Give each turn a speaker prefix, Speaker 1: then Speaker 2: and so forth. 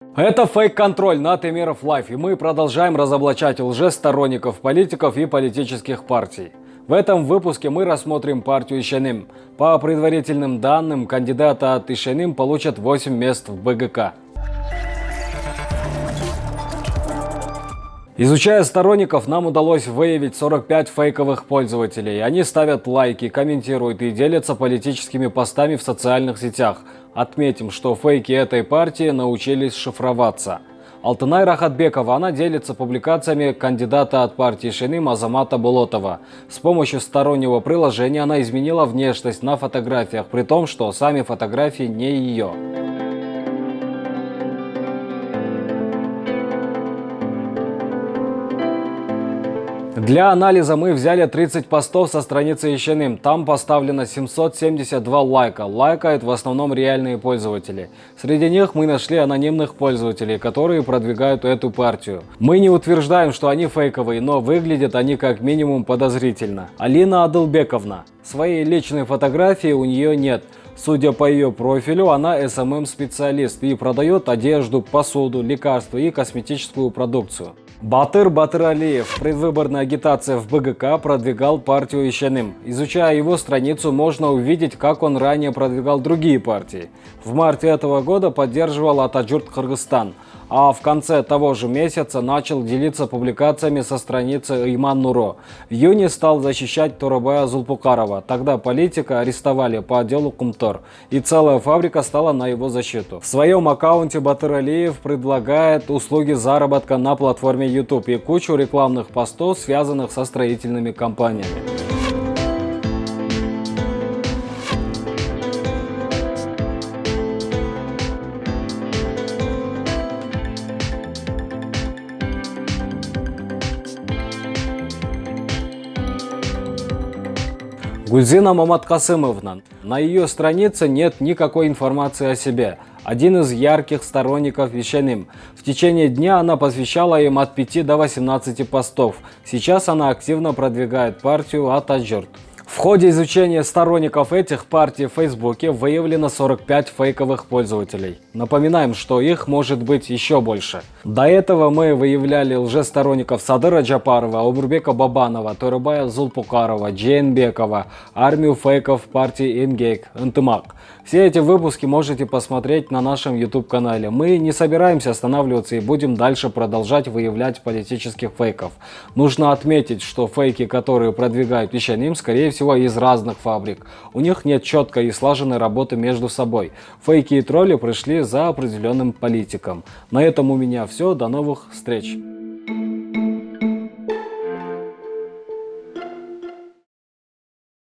Speaker 1: Это фейк-контроль на Темиров Лайф, и мы продолжаем разоблачать лжесторонников политиков и политических партий. В этом выпуске мы рассмотрим партию Ишеним. По предварительным данным, кандидаты от Ишеним получат 8 мест в БГК. Изучая сторонников, нам удалось выявить 45 фейковых пользователей. Они ставят лайки, комментируют и делятся политическими постами в социальных сетях. Отметим, что фейки этой партии научились шифроваться. Алтынай Рахатбекова, она делится публикациями кандидата от партии Ишеним Азамата Болотова. С помощью стороннего приложения она изменила внешность на фотографиях, при том, что сами фотографии не ее. Для анализа мы взяли 30 постов со страницы Ишеним. Там поставлено 772 лайка. Лайкают в основном реальные пользователи. Среди них мы нашли анонимных пользователей, которые продвигают эту партию. Мы не утверждаем, что они фейковые, но выглядят они как минимум подозрительно. Алина Адылбековна. Своей личной фотографии у нее нет. Судя по ее профилю, она СММ-специалист и продает одежду, посуду, лекарства и косметическую продукцию. Батыр Батыралиев в предвыборной агитации в БГК продвигал партию Ишеним. Изучая его страницу, можно увидеть, как он ранее продвигал другие партии. В марте этого года поддерживал Атаджурт Кыргызстан, а в конце того же месяца начал делиться публикациями со страницы Иман Нуро. В июне стал защищать Турабая Зулпукарова. Тогда политика арестовали по делу Кумтор, и целая фабрика стала на его защиту. В своем аккаунте Батыралиев предлагает услуги заработка на платформе YouTube и кучу рекламных постов, связанных со строительными компаниями. Гульзина Маматкасымовна. На ее странице нет никакой информации о себе. Один из ярких сторонников Ишеним. В течение дня она посвящала им от 5 до 18 постов. Сейчас она активно продвигает партию Атаджурт. В ходе изучения сторонников этих партий в Фейсбуке выявлено 45 фейковых пользователей. Напоминаем, что их может быть еще больше. До этого мы выявляли лжесторонников Садыра Джапарова, Умурбека Бабанова, Турабая Зулпукарова, Джейнбекова, армию фейков партии Ингейк, Ынтымак. Все эти выпуски можете посмотреть на нашем YouTube-канале. Мы не собираемся останавливаться и будем дальше продолжать выявлять политических фейков. Нужно отметить, что фейки, которые продвигают Ишеним, скорее всего, из разных фабрик. У них нет четкой и слаженной работы между собой. Фейки и тролли пришли за определенным политиком. На этом у меня все. До новых встреч!